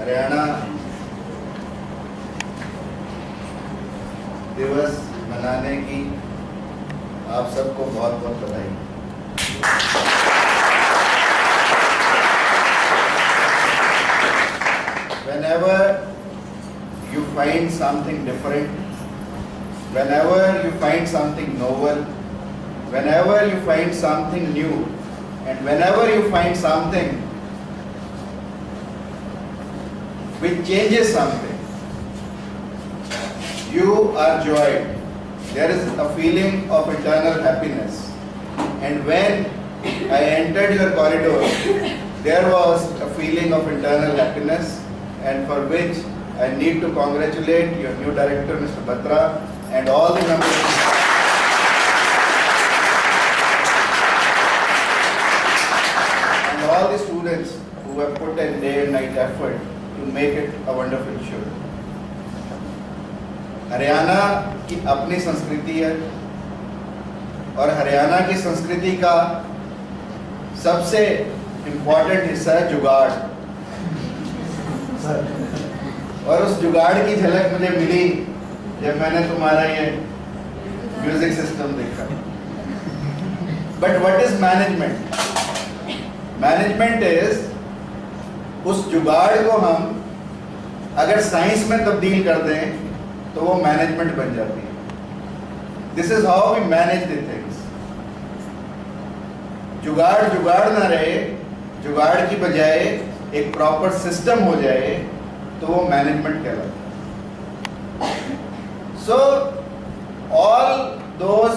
हरियाणा दिवस मनाने की आप सबको बहुत बहुत बधाई। Whenever you find something different, whenever you find something novel, whenever you find something new, and whenever you find something which changes something, you are joyed. There is a feeling of internal happiness. And when I entered your corridor, there was a feeling of internal happiness, and for which I need to congratulate your new director, Mr. Batra, and all the members. And all the students who have put in day and night effort to make it a wonderful show. Haryana की अपनी संस्कृति है और हरियाणा की संस्कृति का सबसे important हिस्सा है जुगाड़। और उस जुगाड़ की झलक मुझे मिली जब मैंने तुम्हारा ये म्यूजिक सिस्टम देखा। But what is management? Management is उस जुगाड़ को हम अगर साइंस में तब्दील कर दें तो वो मैनेजमेंट बन जाती है। This is how we manage the things. जुगाड़ जुगाड़ ना रहे, जुगाड़ की बजाय एक प्रॉपर सिस्टम हो जाए तो वो मैनेजमेंट कहलाता है। So all those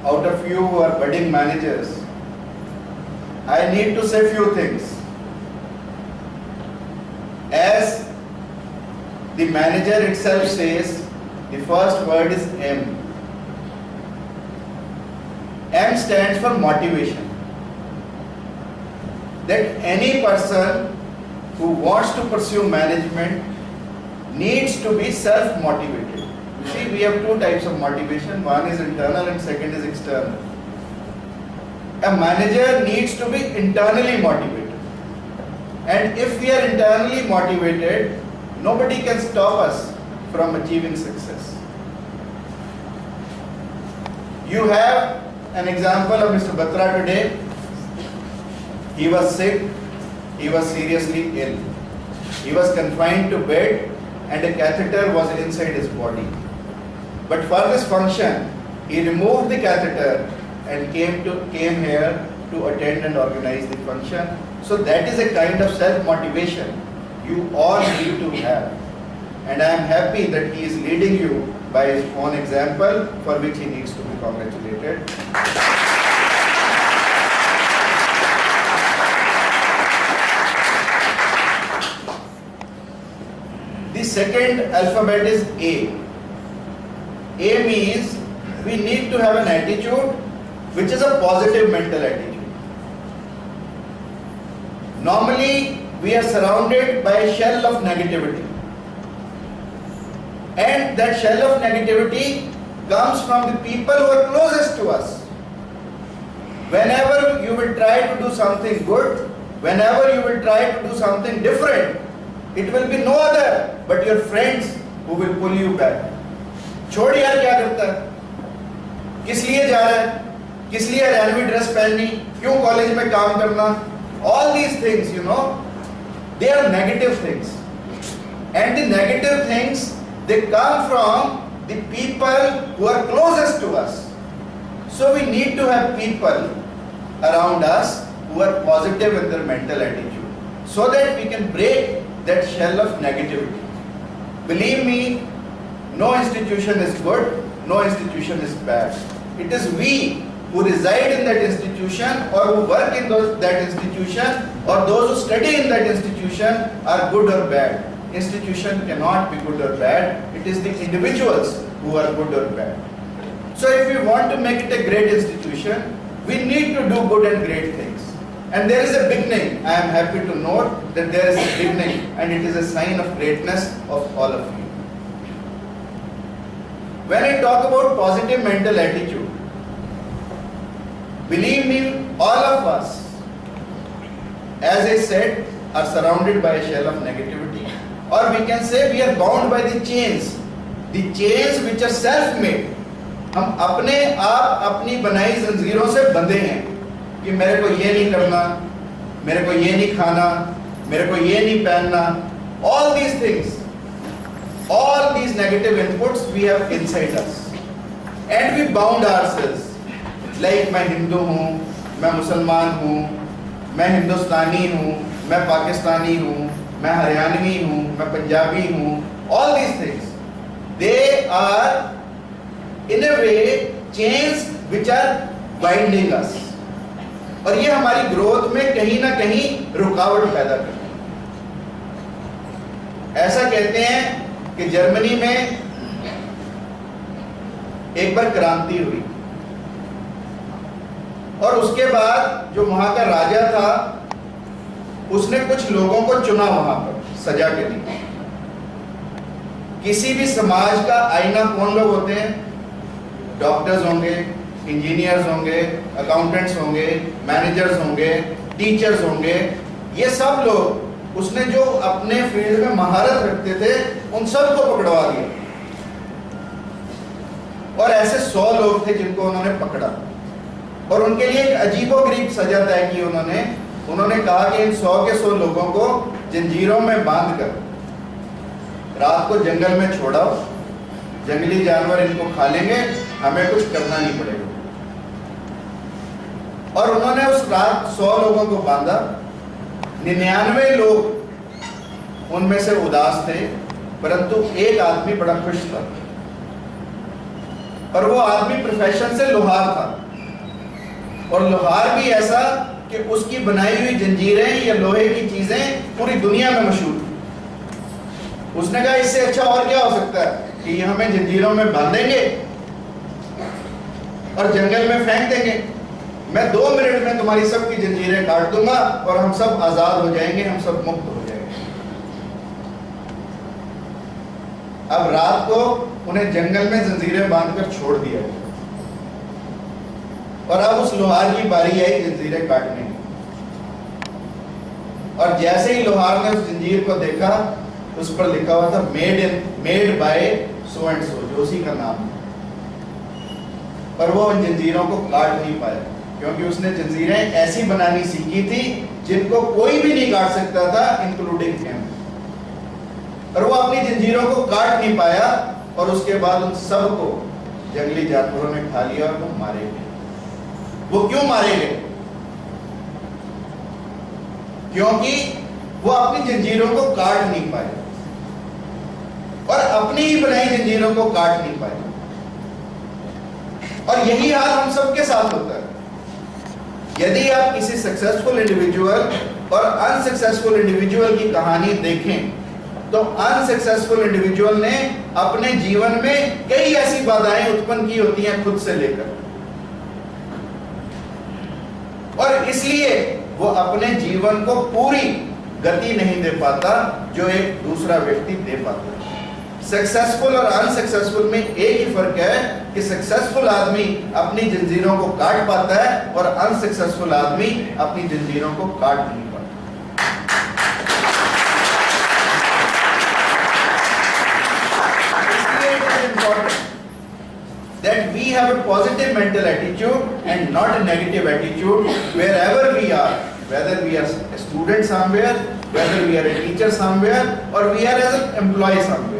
out of you who are budding managers, I need to say few things. As the manager itself says, the first word is M. M stands for motivation. That any person who wants to pursue management needs to be self-motivated. You see, we have two types of motivation. One is internal and second is external. A manager needs to be internally motivated. And if we are internally motivated, nobody can stop us from achieving success. You have an example of Mr. Batra today. He was sick, he was seriously ill. He was confined to bed and a catheter was inside his body. But for this function, he removed the catheter and came here to attend and organize the function. So that is a kind of self-motivation you all need to have. And I am happy that he is leading you by his own example, for which he needs to be congratulated. The second alphabet is A. A means we need to have an attitude which is a positive mental attitude. Normally, we are surrounded by a shell of negativity. And that shell of negativity comes from the people who are closest to us. Whenever you will try to do something good, whenever you will try to do something different, it will be no other but your friends who will pull you back. छोड़ यार, क्या करता है, किस लिए जा रहा है, किस लिए हरियाणवी ड्रेस पहननी, क्यों कॉलेज में काम करना, all these things, you know, they are negative things. And the negative things, they come from the people who are closest to us. So we need to have people around us who are positive in their mental attitude, so that we can break that shell of negativity. Believe me, no institution is good, no institution is bad. It is we who reside in that institution or who work in that institution or those who study in that institution are good or bad. Institution cannot be good or bad. It is the individuals who are good or bad. So if we want to make it a great institution, we need to do good and great things. And there is a beginning. I am happy to note that there is a beginning, and it is a sign of greatness of all of you. When I talk about positive mental attitude, believe me, all of us, as I said, are surrounded by a shell of negativity, or we can say we are bound by the chains which are self-made. हम अपने आप अपनी बनाई जंजीरों से बंधे हैं कि मेरे को ये नहीं करना, मेरे को ये नहीं खाना, मेरे को ये नहीं पहनना. All these things, all these negative inputs we have inside us, and we bound ourselves. Like मैं हिंदू हूँ, मैं मुसलमान हूँ, मैं हिंदुस्तानी हूँ, मैं पाकिस्तानी हूँ, मैं हरियाणवी हूँ, मैं पंजाबी हूँ. All these things, they are in a way chains which are binding us, और ये हमारी ग्रोथ में कहीं ना कहीं रुकावट पैदा करते हैं. ऐसा कहते हैं कि जर्मनी में एक बार क्रांति हुई, और उसके बाद जो वहां का राजा था उसने कुछ लोगों को चुना वहां पर सजा के लिए. किसी भी समाज का आईना कौन लोग होते हैं? डॉक्टर्स होंगे, इंजीनियर्स होंगे, अकाउंटेंट्स होंगे, मैनेजर्स होंगे, टीचर्स होंगे. ये सब लोग उसने जो अपने फील्ड में महारत रखते थे उन सबको पकड़वा दिया, और ऐसे 100 लोग थे जिनको उन्होंने पकड़ा, और उनके लिए एक अजीबोगरीब सजा तय की. उन्होंने कहा कि इन 100 के 100 लोगों को जंजीरों में बांधकर रात को जंगल में छोड़ाओ, जंगली जानवर इनको खा लेंगे, हमें कुछ करना नहीं पड़ेगा. और उन्होंने उस रात 100 लोगों को बांधा. 99 लोग उनमें से उदास थे, परंतु एक आदमी बड़ा खुश था, और वो आदमी प्रोफेशन से लोहार था, और लोहार भी ऐसा कि उसकी बनाई हुई जंजीरें या लोहे की चीजें पूरी दुनिया में मशहूर थी. उसने कहा इससे अच्छा और क्या हो सकता है कि ये हमें जंजीरों में बांधेंगे और जंगल में फेंक देंगे. मैं 2 मिनट में तुम्हारी सबकी जंजीरें काट दूंगा और हम सब आजाद हो जाएंगे, हम सब मुक्त हो जाएंगे. अब रात को उन्हें जंगल में जंजीरें बांधकर छोड़ दिया, और अब उस लोहार की बारी आई जंजीरें काटने की. और जैसे ही लोहार ने उस जंजीर को देखा, उस पर लिखा हुआ था made by so and so, जो उसी का नाम है. पर वो उन जंजीरों को काट नहीं पाया, क्योंकि उसने जंजीरें ऐसी बनानी सीखी थी जिनको कोई भी नहीं काट सकता था, इंक्लूडिंग हिम. और वो अपनी जंजीरों को काट नहीं पाया, और उसके बाद उन सबको जंगली जानवरों ने खा लिया और वो मारे गए. वो क्यों मारे गए? क्योंकि वो अपनी जंजीरों को काट नहीं पाए, और अपनी ही बनाई जंजीरों को काट नहीं पाए. और यही हाल हम सबके साथ होता है. यदि आप किसी सक्सेसफुल इंडिविजुअल और अनसक्सेसफुल इंडिविजुअल की कहानी देखें, तो अनसक्सेसफुल इंडिविजुअल ने अपने जीवन में कई ऐसी बाधाएं उत्पन्न की होती हैं खुद से लेकर, और इसलिए वो अपने जीवन को पूरी गति नहीं दे पाता जो एक दूसरा व्यक्ति दे पाता है. सक्सेसफुल और अनसक्सेसफुल में एक ही फर्क है कि सक्सेसफुल आदमी अपनी जंजीरों को काट पाता है, और अनसक्सेसफुल आदमी अपनी जंजीरों को काट नहीं पाता. इसलिए it is important that we have a positive mental attitude and not a negative attitude wherever we are, whether we are a student somewhere, whether we are a teacher somewhere, or we are as an employee somewhere.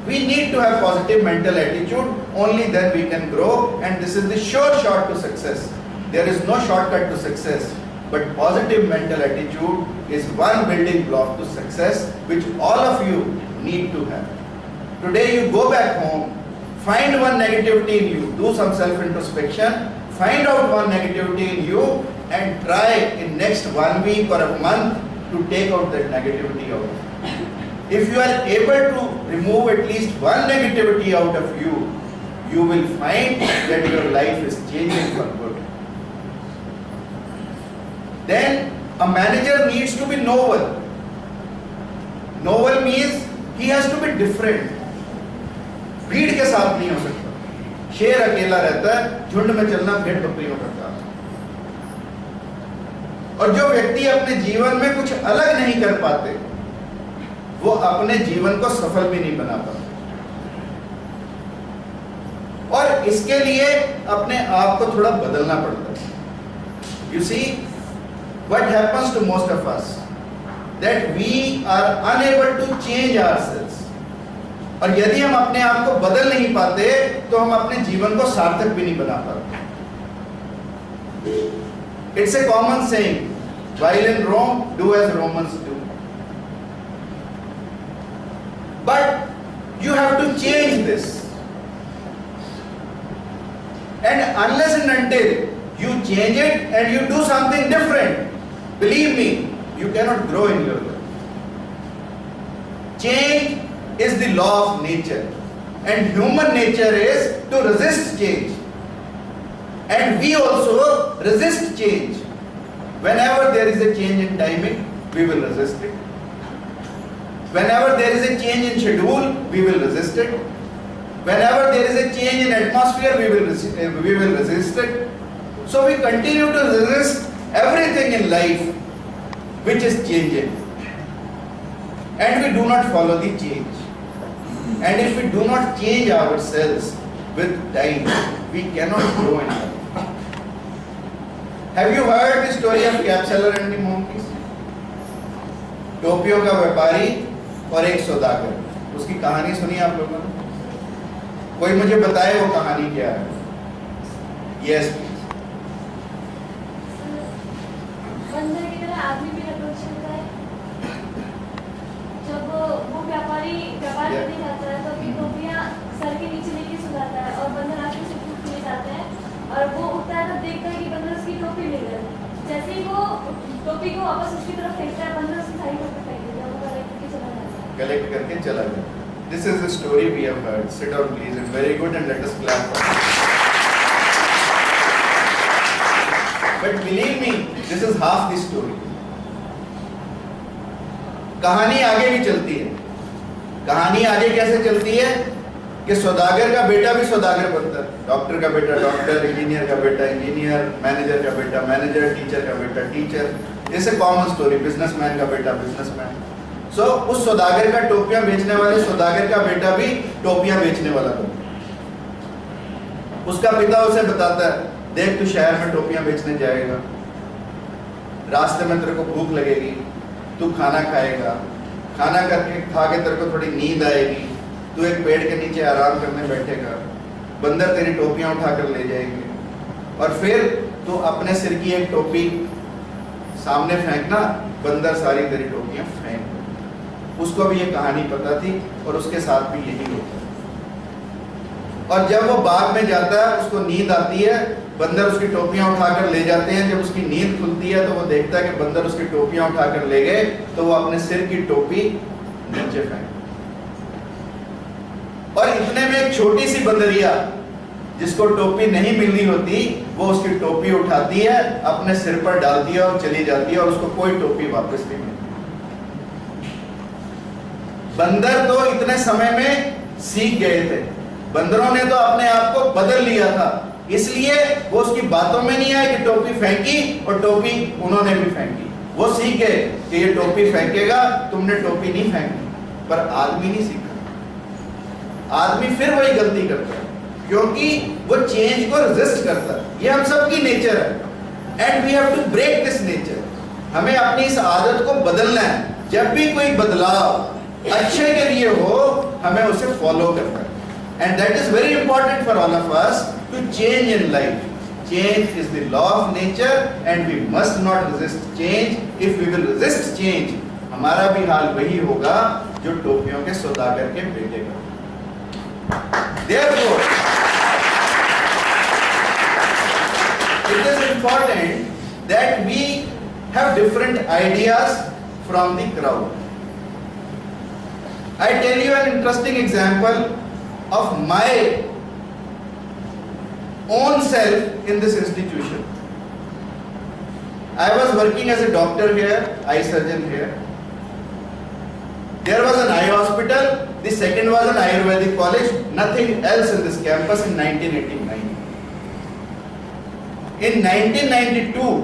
We need to have positive mental attitude, only then we can grow, and this is the sure shot to success. There is no shortcut to success, but positive mental attitude is one building block to success which all of you need to have. Today you go back home, find one negativity in you, do some self-introspection, find out one negativity in you, and try in next 1 week or a month to take out that negativity out of you. If you are able to remove at least one negativity out of you, you will find that your life is changing for good. Then a manager needs to be noble. Noble means he has to be different. भीड़ के साथ नहीं हो सकता. शेर अकेला रहता है, झुंड में चलना भेड़ बकरियों का काम. और जो व्यक्ति अपने जीवन में कुछ अलग नहीं कर पाते, वो अपने जीवन को सफल भी नहीं बना पाते। और इसके लिए अपने आप को थोड़ा बदलना पड़ता है। You see, what happens to most of us, that we are unable to change ourselves. और यदि हम अपने आप को बदल नहीं पाते, तो हम अपने जीवन को सार्थक भी नहीं बना पाते। It's a common saying, while in Rome, do as Romans do. But you have to change this. And unless and until you change it and you do something different, believe me, you cannot grow in your life. Change is the law of nature, and human nature is to resist change. And we also resist change. Whenever there is a change in timing, we will resist it. Whenever there is a change in schedule, we will resist it. Whenever there is a change in atmosphere, we will resist it. So we continue to resist everything in life which is changing. And we do not follow the change. And if we do not change ourselves with time, we cannot grow in life. Have you heard the story of Cap Seller and the monkeys? टोपियों का व्यापारी और एक सौदागर, उसकी कहानी सुनी आप लोगों ने? कोई मुझे बताए वो कहानी क्या है? Yes please. बंदर की तरह आदमी भी अप्रोच करता है। जब वो व्यापारी व्यापार करने जाता है तो अपनी टोपियां सर के नीचे लेके सो जाता है और बंदर आके उसे टूट ले जाता है और वो उठता है तब देखता है कि बंदर उसकी टोपी ले गया। जैसे ही वो टोपी को वापस उसकी तरफ फेंकता है, बंदर उसकी सारी टोपी फेंक देता है, वो कलेक्ट करके चला जाता है। This is the story we have heard. Sit down please, and very good, and let us clap for it. But believe me, this is half the story. कहानी आगे भी चलती है। कहानी आगे कैसे चलती है कि सौदागर का बेटा भी सौदागर बनता है, डॉक्टर का बेटा डॉक्टर, इंजीनियर का बेटा इंजीनियर, मैनेजर का बेटा मैनेजर, टीचर का बेटा teacher. It's a common story. Businessman का बेटा बिजनेसमैन। सो उस सौदागर का टोपियां बेचने वाले सौदागर का बेटा भी टोपियां बेचने वाला था। उसका पिता उसे बताता है, देख तू शहर में टोपियां बेचने जाएगा, रास्ते में तेरे को भूख लगेगी, तू खाना खाएगा, खाना करके खा के तेरे को थोड़ी नींद आएगी, तू एक पेड़ के नीचे आराम करने बैठेगा, बंदर तेरी टोपियां उठाकर ले जाएंगे और फिर तू अपने सिर की एक टोपी सामने फेंकना, बंदर सारी तेरी टोपियां फेंक। उसको भी ये कहानी पता थी और उसके साथ भी यही होता है। और जब वो बाग में जाता है, उसको नींद आती है, बंदर उसकी टोपियां उठाकर ले जाते हैं। जब उसकी नींद खुलती है तो वो देखता है कि बंदर उसकी टोपियां उठाकर ले गए, तो वो अपने सिर की टोपी नीचे फेंक। और इतने में एक छोटी सी बंदरिया जिसको टोपी नहीं मिलनी होती, वो उसकी टोपी उठाती है, अपने सिर पर डालती है और चली जाती है और उसको कोई टोपी वापस नहीं मिलती। बंदर तो इतने समय में सीख गए थे, बंदरों ने तो अपने आप को बदल लिया था, इसलिए वो उसकी बातों में नहीं आए कि टोपी फेंकी और टोपी उन्होंने भी फेंकी। वो सीख गए कि ये टोपी फेंकेगा, तुमने टोपी नहीं फेंकी। पर आदमी नहीं सीखा। आदमी फिर वही गलती करता है क्योंकि वो चेंज को रेजिस्ट करता है। ये हम सबकी नेचर है and we have to break this nature. हमें अपनी इस आदत को बदलना है। जब भी कोई बदलाव अच्छे के लिए हो, हमें उसे फॉलो करना है। And that is very important for all of us to change in life. Change is the law of nature and we must not resist change. If we will resist change, हमारा भी हाल वही होगा जो टोपियों के सौदागर के बेटे का। Therefore, it is important that we have different ideas from the crowd. I tell you an interesting example of my own self in this institution. I was working as a doctor here, eye surgeon here. There was an eye hospital. The second was an Ayurvedic college. Nothing else in this campus in 1989. In 1992,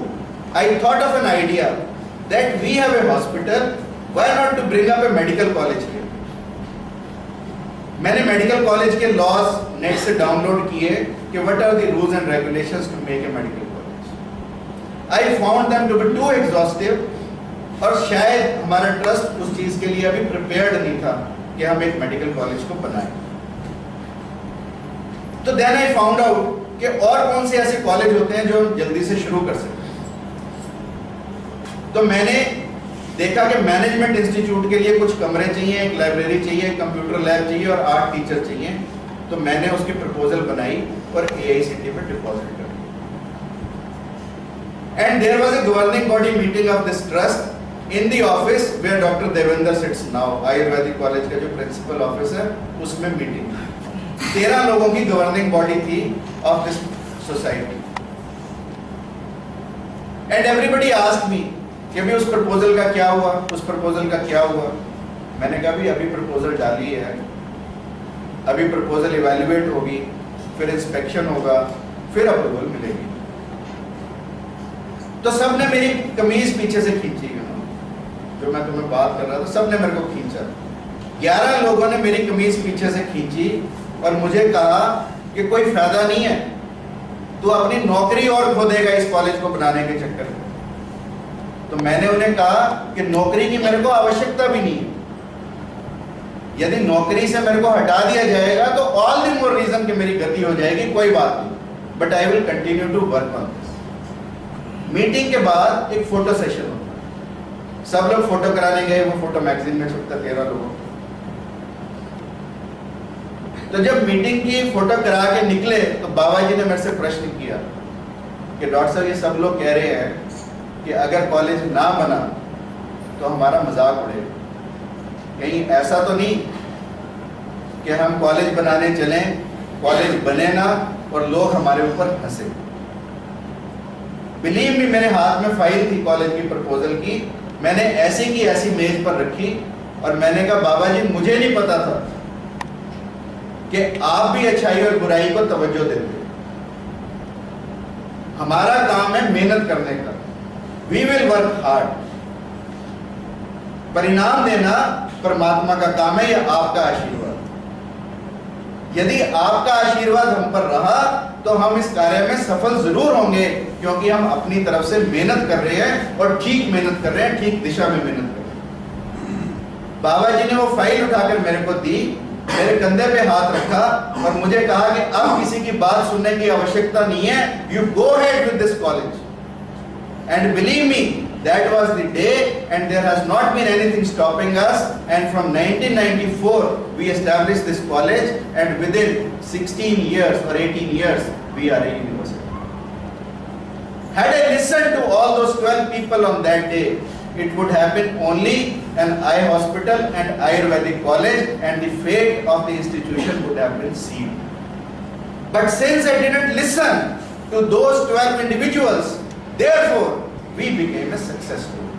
I thought of an idea that we have a hospital, why not to bring up a medical college here? मैंने medical college के laws net से download किए कि what are the rules and regulations to make a medical college. I found them to be too exhaustive, और शायद हमारा trust उस चीज के लिए अभी प्रिपेयर्ड नहीं था कि हम एक मेडिकल कॉलेज को बनाएं। तो देन आई फाउंड आउट कि और कौन से ऐसे कॉलेज होते हैं जो हम जल्दी से शुरू कर सकते हैं। तो मैंने देखा कि मैनेजमेंट इंस्टीट्यूट के लिए कुछ कमरे चाहिए, एक लाइब्रेरी चाहिए, एक कंप्यूटर लैब चाहिए और 8 टीचर चाहिए। तो मैंने उसकी प्रपोजल बनाई और AICTE पे डिपॉजिट कर दी। And there was a governing body meeting of this trust in the office where doctor Devendra sits now, Ayurvedic college का जो प्रिंसिपल ऑफिस है उसमें मीटिंग। 13 लोगों की गवर्निंग बॉडी थी of this society. And everybody asked me कि अभी उस प्रपोजल का क्या हुआ, उस प्रपोजल का क्या हुआ। मैंने कहा भी अभी प्रपोजल डाली है, अभी प्रपोजल इवैल्यूएट होगी, फिर इंस्पेक्शन होगा, फिर अप्रूवल मिलेगी। तो सबने मेरी कमीज पीछे से खींची, जो मैं तुम्हें बात कर रहा था सबने मेरे को खींचा। 11 लोगों ने मेरी कमीज पीछे से खींची और मुझे कहा कि कोई फायदा नहीं है, तू अपनी नौकरी और खो देगा इस कॉलेज को बनाने के चक्कर में। तो मैंने उन्हें कहा कि नौकरी की मेरे को आवश्यकता भी नहीं है। यदि नौकरी से मेरे को हटा दिया जाएगा तो ऑल द मोर रीजन कि मेरी गति हो जाएगी, कोई बात नहीं, but I will continue to work on this. Meeting के बाद एक फोटो सेशन होता है, सब लोग फोटो कराने गए, वो फोटो मैगजीन में छपता 13 लोगों। तो जब मीटिंग की फोटो करा के निकले तो बाबा जी ने मेरे से प्रश्न किया कि डॉक्टर साहब ये सब लोग कह रहे हैं कि अगर कॉलेज ना बना तो हमारा मजाक उड़ेगा, कहीं ऐसा तो नहीं कि हम कॉलेज बनाने चलें, कॉलेज बने ना और लोग हमारे ऊपर हंसे। बिलीव मी, मेरे हाथ में फाइल थी कॉलेज की प्रपोजल की, मैंने ऐसी की ऐसी मेज पर रखी और मैंने कहा बाबा जी मुझे नहीं पता था कि आप भी अच्छाई और बुराई को तवज्जो देते। हमारा काम है मेहनत करने का, वी विल वर्क हार्ड। परिणाम देना परमात्मा का काम है या आपका आशीर्वाद। यदि आपका आशीर्वाद हम पर रहा तो हम इस कार्य में सफल जरूर होंगे, क्योंकि हम अपनी तरफ से मेहनत कर रहे हैं और ठीक मेहनत कर रहे हैं, ठीक दिशा में मेहनत कर रहे हैं। बाबा जी ने वो फाइल उठाकर मेरे को दी, मेरे कंधे पे हाथ रखा और मुझे कहा कि अब किसी की बात सुनने की आवश्यकता नहीं है, you go ahead with this college. And believe me, that was the day and there has not been anything stopping us, and from 1994 we established this college and within 16 years or 18 years we are a university. Had I listened to all those 12 people on that day, it would have been only an eye hospital and Ayurvedic college and the fate of the institution would have been sealed. But since I didn't listen to those 12 individuals, therefore we became a success story.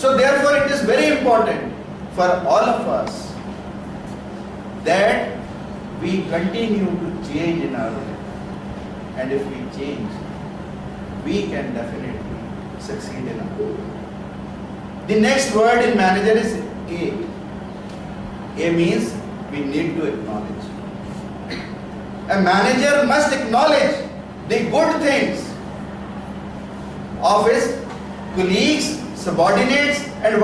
So therefore it is very important for all of us that we continue to change in our life, and if we change we can definitely succeed in our life. The next word in manager is A. A means we need to acknowledge. A manager must acknowledge the good things of his colleagues, subordinates and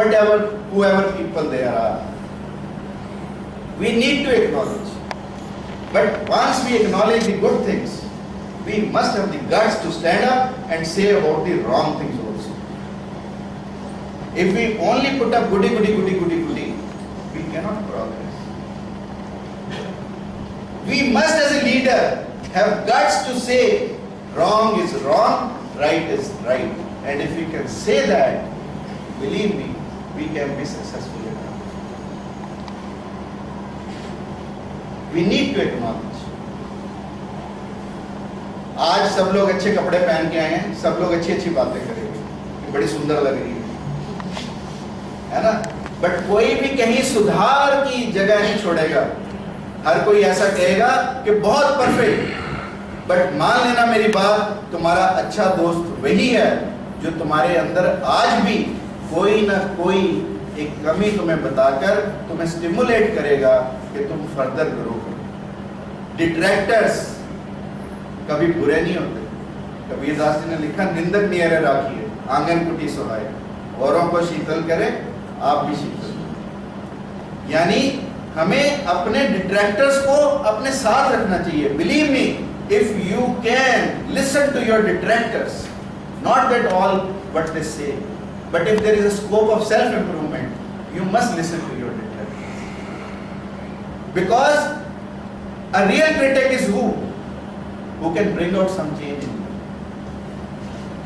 whoever people there are. We need to acknowledge. But once we acknowledge the good things, we must have the guts to stand up and say about the wrong things also. If we only put up goody, we cannot progress. We must as a leader have guts to say wrong is wrong, right is right. And if we can say that, believe me, we can be successful in our life. We need to acknowledge. आज सब लोग अच्छे कपड़े पहन के आए हैं, सब लोग अच्छी अच्छी बातें करेंगे कि बड़ी सुंदर लग रही है ना? बट कोई भी कहीं सुधार की जगह नहीं छोड़ेगा। हर कोई ऐसा कहेगा कि बहुत परफेक्ट, बट मान लेना मेरी बात, तुम्हारा अच्छा दोस्त वही है जो तुम्हारे अंदर आज भी कोई ना कोई एक कमी तुम्हें बताकर तुम्हें स्टिमुलेट करेगा कि तुम फर्दर ग्रो करो। डिट्रैक्टर्स कभी बुरे नहीं होते। कबीरदास जी ने लिखा, निंदक नियरे राखिए आंगन कुटी सुहाए, औरों को शीतल करे आप भी शीतल। यानी हमें अपने डिट्रैक्टर्स को अपने साथ रखना चाहिए। Believe me, if you can listen to your detractors, not that all what they say, but if there is a scope of self improvement, you must listen to your detractors, because a real critic is who can bring out some change in you,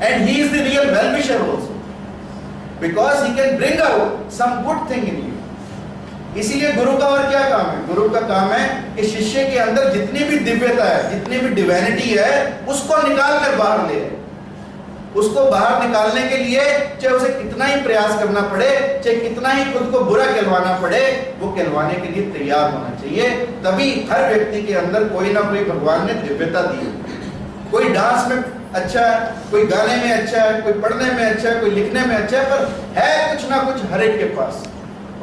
and he is the real well-wisher also, because he can bring out some good thing in you. इसीलिए गुरु का और क्या काम है? गुरु का काम है कि शिष्य के अंदर जितनी भी दिव्यता है, जितनी भी डिविनिटी है, उसको निकाल कर बाहर ले आए। उसको बाहर निकालने के लिए चाहे उसे कितना ही प्रयास करना पड़े, चाहे कितना ही खुद को बुरा कहलवाना पड़े, वो कहलवाने के लिए तैयार होना चाहिए। तभी हर व्यक्ति के अंदर कोई ना कोई भगवान ने दिव्यता दी है। कोई डांस में अच्छा है, कोई गाने में अच्छा है, कोई पढ़ने में अच्छा है, कोई लिखने में अच्छा है, पर है कुछ ना कुछ हर एक के पास।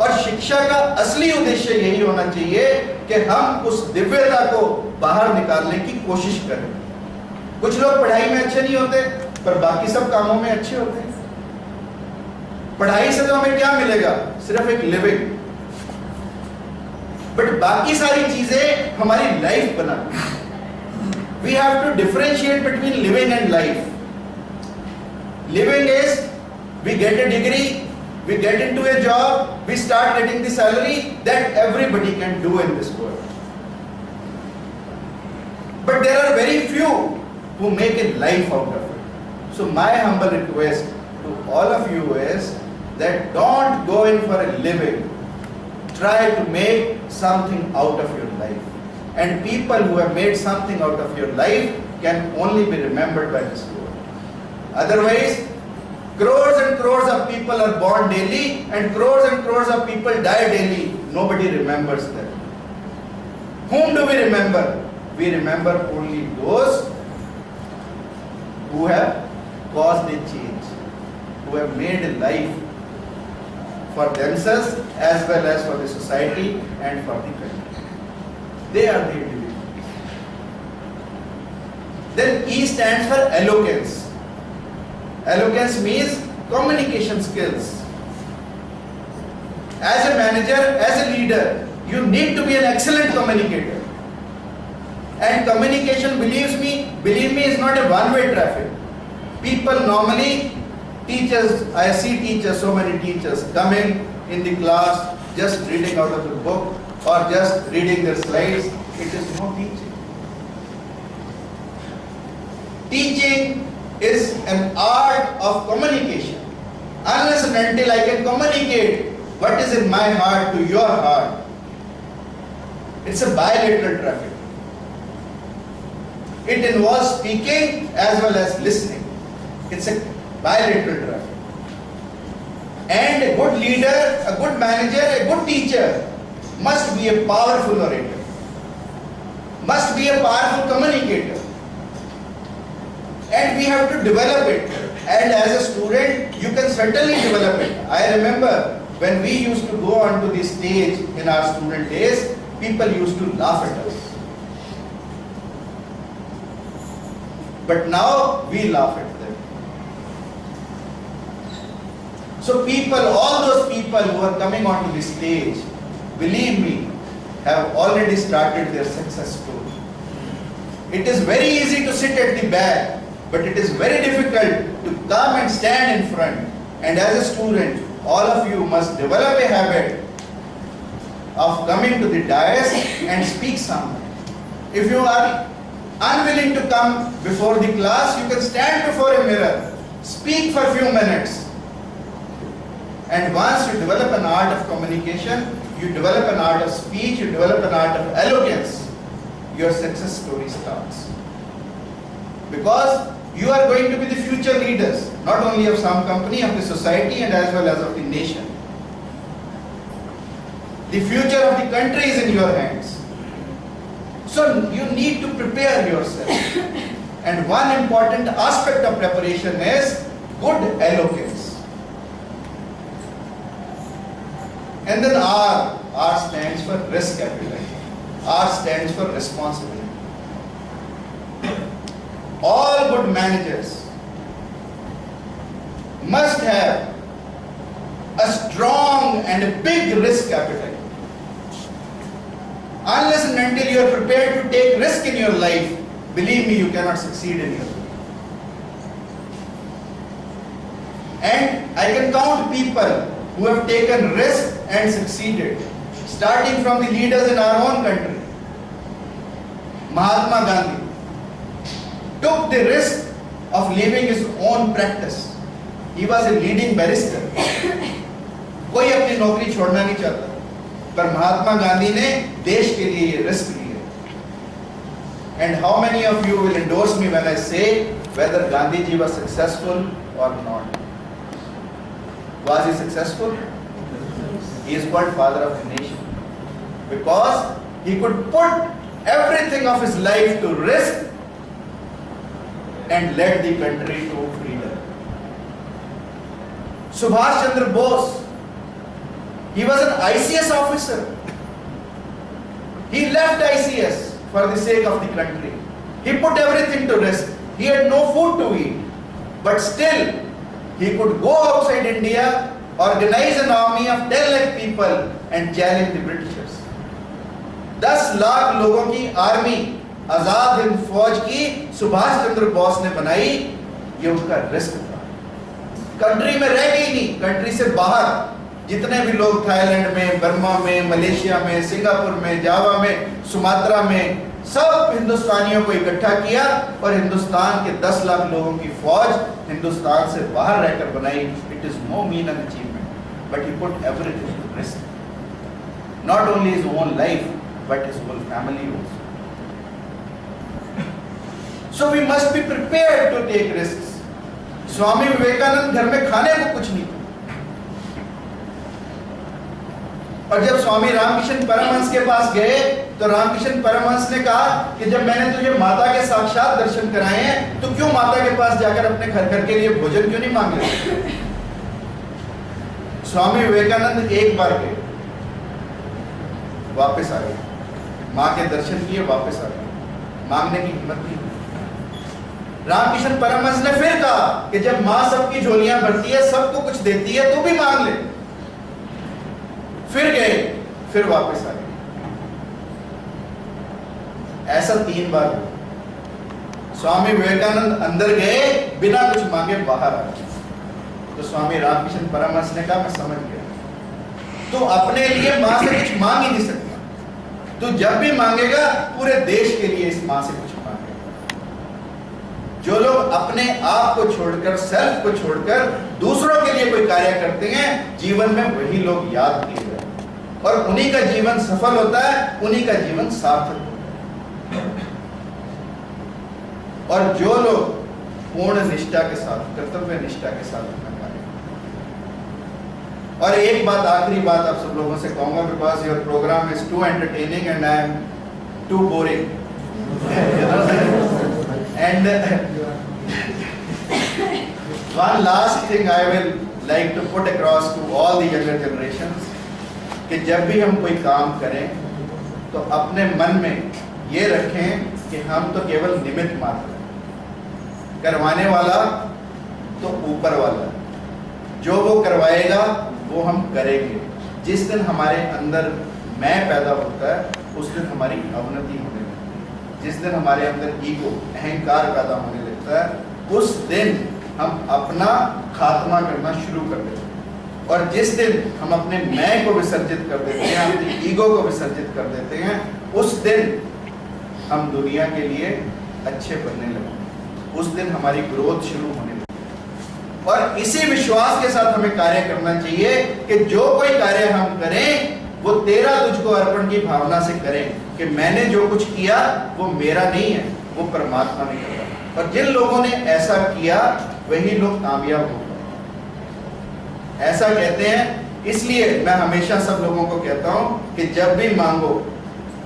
और शिक्षा का असली उद्देश्य यही होना चाहिए कि हम उस दिव्यता को बाहर निकालने की कोशिश करें। कुछ लोग पढ़ाई में अच्छे नहीं होते, पर बाकी सब कामों में अच्छे होते हैं। पढ़ाई से तो हमें क्या मिलेगा? सिर्फ एक लिविंग, बट बाकी सारी चीजें हमारी लाइफ बनाती। We have to differentiate between living and life. Living is we get a degree, we get into a job, we start getting the salary that everybody can do in this world. But there are very few who make a life out of it. So my humble request to all of you is that don't go in for a living. Try to make something out of your life. And people who have made something out of your life can only be remembered by this world. Otherwise, crores and crores of people are born daily and crores of people die daily. Nobody remembers them. Whom do we remember? We remember only those who have caused a change, who have made a life for themselves as well as for the society and for the country. They are the individuals. Then E stands for eloquence. Eloquence means communication skills. As a manager, as a leader, you need to be an excellent communicator. And communication, believe me, is not a one-way traffic. People normally, teachers, I see teachers, so many teachers coming in the class, just reading out of the book or just reading their slides. It is no teaching. Teaching is an art of communication. Unless and until I can communicate what is in my heart to your heart, it's a bilateral traffic. It involves speaking as well as listening. It's a bilateral traffic. And a good leader, a good manager, a good teacher must be a powerful orator, must be a powerful communicator. And we have to develop it. And as a student, you can certainly develop it. I remember when we used to go onto the stage in our student days, people used to laugh at us. But now we laugh at them. So people, all those people who are coming onto the stage, believe me, have already started their success story. It is very easy to sit at the back, but it is very difficult to come and stand in front. And as a student, all of you must develop a habit of coming to the dais and speak something. If you are unwilling to come before the class, you can stand before a mirror, speak for a few minutes. And once you develop an art of communication, you develop an art of speech, you develop an art of eloquence, your success story starts. Because you are going to be the future leaders, not only of some company, of the society and as well as of the nation. The future of the country is in your hands. So you need to prepare yourself. And one important aspect of preparation is good eloquence. And then R stands for risk appetite. R stands for responsibility. All good managers must have a strong and a big risk appetite. Unless and until you are prepared to take risk in your life, believe me, you cannot succeed in your life. And I can count people who have taken risk and succeeded, starting from the leaders in our own country. Mahatma Gandhi took the risk of leaving his own practice. He was a leading barrister. कोई अपनी नौकरी छोड़ना नहीं चाहता, पर महात्मा गांधी ने देश के लिए ये रिस्क लिया. And how many of you will endorse me when I say whether Gandhi ji was successful or not? Was he successful? He is called father of the nation because he could put everything of his life to risk and led the country to freedom. Subhash Chandra Bose, he was an ICS officer. He left ICS for the sake of the country. He put everything to risk. He had no food to eat, but still he could go outside India, organize an army of 10 lakh people and challenge the Britishers. 10 lakh लोगों की army Azad Hind फौज की सुभाष चंद्र बोस ने बनाई. ये उनका risk था. Country में रह गई नहीं, कंट्री से बाहर जितने भी लोग थाईलैंड में, बर्मा में, मलेशिया में, सिंगापुर में, जावा में, सुमात्रा में, सब हिंदुस्तानियों को इकट्ठा किया और हिंदुस्तान के 10 लाख लोगों की फौज हिंदुस्तान से बाहर रहकर बनाई. It is no mean an achievement, but he put everything to risk. Not only his own life but his whole family also. So we must be prepared to take risks. Swami Vivekananda घर में खाने को कुछ नहीं था, और जब स्वामी रामकृष्ण परमहंस के पास गए तो रामकृष्ण परमहंस ने कहा कि जब मैंने तुझे माता के साक्षात दर्शन कराए हैं तो क्यों माता के पास जाकर अपने घर के लिए भोजन क्यों नहीं मांग रहे? स्वामी विवेकानंद एक बार गए, वापस आ गए, माँ के दर्शन किए, वापस आ गए, मांगने की हिम्मत नहीं. रामकृष्ण परमहंस ने फिर कहा कि जब माँ सबकी झोलियां भरती है, सबको कुछ देती है, तू भी मांग ले. फिर गए, फिर वापस आ गए. ऐसा 3 बार हुआ. स्वामी विवेकानंद अंदर गए, बिना कुछ मांगे बाहर आ गए. तो स्वामी रामकृष्ण परमहंस ने कहा मैं समझ गया, तो अपने लिए माँ से कुछ मांग ही नहीं सकता. तो जब भी मांगेगा पूरे देश के लिए इस मां से कुछ मांगेगा. जो लोग अपने आप को छोड़कर, सेल्फ को छोड़कर दूसरों के लिए कोई कार्य करते हैं, जीवन में वही लोग याद किए गए और उन्हीं का जीवन सफल होता है, उन्हीं का जीवन सार्थक होता है. और जो लोग पूर्ण निष्ठा के साथ, कर्तव्य निष्ठा के साथ अपना कार्य. और एक बात, आखिरी बात आप सब लोगों से कहूंगा, because your programme is too entertaining and I am too boring. And one last thing I will like to put across to all the younger generations, कि जब भी हम कोई काम करें तो अपने मन में ये रखें कि हम तो केवल निमित्त मात्र हैं. करवाने वाला तो ऊपर वाला, जो वो करवाएगा वो हम करेंगे. जिस दिन हमारे अंदर मैं पैदा होता है, उस दिन हमारी अवनति होने लगती है. जिस दिन हमारे अंदर ईगो, अहंकार पैदा होने लगता है, उस दिन हम अपना खात्मा करना शुरू कर देते हैं. और जिस दिन हम अपने मैं को विसर्जित कर देते हैं, अपनी ईगो को विसर्जित कर देते हैं, उस दिन हम दुनिया के लिए अच्छे बनने लगते हैं. उस दिन हमारी ग्रोथ शुरू होने लगती है. और इसी विश्वास के साथ हमें कार्य करना चाहिए कि जो कोई कार्य हम करें वो तेरा तुझको अर्पण की भावना से करें, कि मैंने जो कुछ किया वो मेरा नहीं है, वो परमात्मा ने किया. और जिन लोगों ने ऐसा किया वही लोग कामयाब हो गए. ऐसा कहते हैं. इसलिए मैं हमेशा सब लोगों को कहता हूं कि जब भी मांगो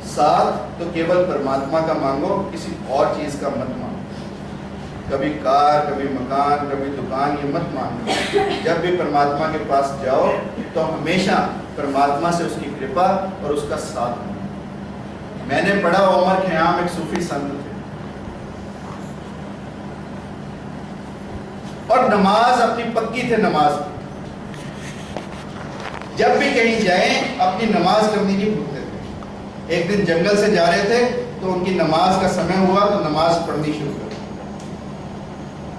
साथ तो केवल परमात्मा का मांगो, किसी और चीज का मत मांगो। कभी कार, कभी मकान, कभी दुकान, ये मत मांगो। जब भी परमात्मा के पास जाओ तो हमेशा परमात्मा से उसकी कृपा और उसका साथ मांगो। मैंने पढ़ा उमर खयाम एक सूफी संत थे और नमाज अपनी पक्की थे। नमाज जब भी कहीं जाएं अपनी नमाज करनी नहीं भूलते थे। एक दिन जंगल से जा रहे थे तो उनकी नमाज का समय हुआ तो नमाज पढ़नी शुरू कर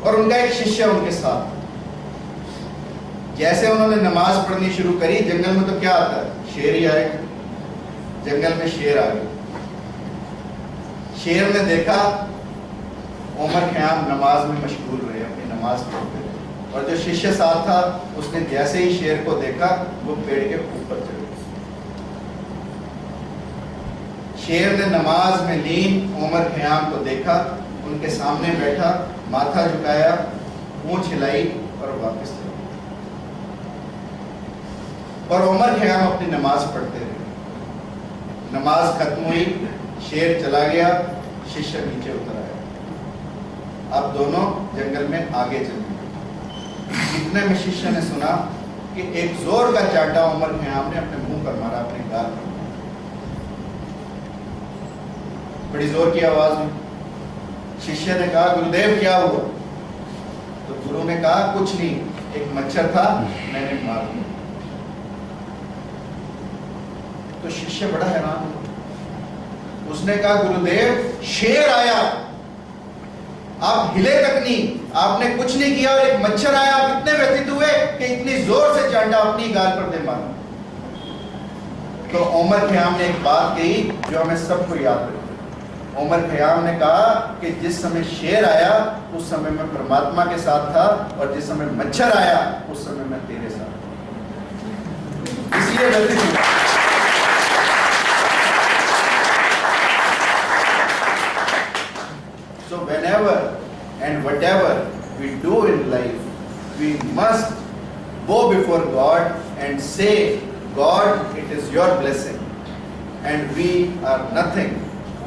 और उनका एक शिष्य उनके साथ। जैसे उन्होंने नमाज पढ़नी शुरू करी, जंगल में तो क्या आता है, शेर ही आएगा। जंगल में शेर आ गया। शेर ने देखा उमर खयाम नमाज में मशगूल रहे, अपनी नमाज पढ़ते रहे, और जो शिष्य साथ था उसने जैसे ही शेर को देखा वो पेड़ के ऊपर चढ़ गया। शेर ने नमाज में लीन उमर खयाम को देखा, उनके सामने बैठा, माथा झुकाया, पूंछ हिलाई और वापस चला। और उमर खयाम अपनी नमाज पढ़ते रहे। नमाज खत्म हुई, शेर चला गया, शिष्य नीचे उतर आया। अब दोनों जंगल में आगे चल गए। इतने में शिष्य ने सुना कि एक जोर का चांटा उमर खयाम ने अपने मुंह पर मारा, अपने गाल पर। बड़ी जोर की आवाज हुई। शिष्य ने कहा, गुरुदेव क्या हुआ? तो गुरु ने कहा, कुछ नहीं, एक मच्छर था, मैंने मार दिया। तो शिष्य बड़ा हैरान हुआ। उसने कहा, गुरुदेव शेर आया, आप हिले तक नहीं, आपने कुछ नहीं किया, और एक मच्छर आया, आप इतने व्यथित हुए कि इतनी जोर से चांटा अपनी गाल पर दे मारा। तो उमर खयाम ने एक बात कही जो हमें सबको याद रखी। उमर खयाम ने कहा कि जिस समय शेर आया उस समय मैं परमात्मा के साथ था, और जिस समय मच्छर आया उस समय मैं तेरे साथ था। इसलिए व्यथित हुआ। So whenever and whatever we do in life, we must go before God and say, God, it is your blessing, and we are nothing,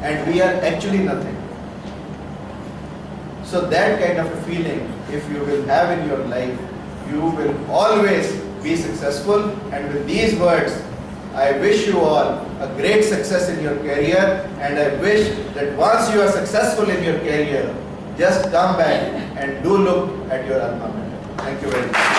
and we are actually nothing. So that kind of a feeling, if you will have in your life, you will always be successful. And with these words, I wish you all a great success in your career, and I wish that once you are successful in your career, just come back and do look at your alma mater. Thank you very much.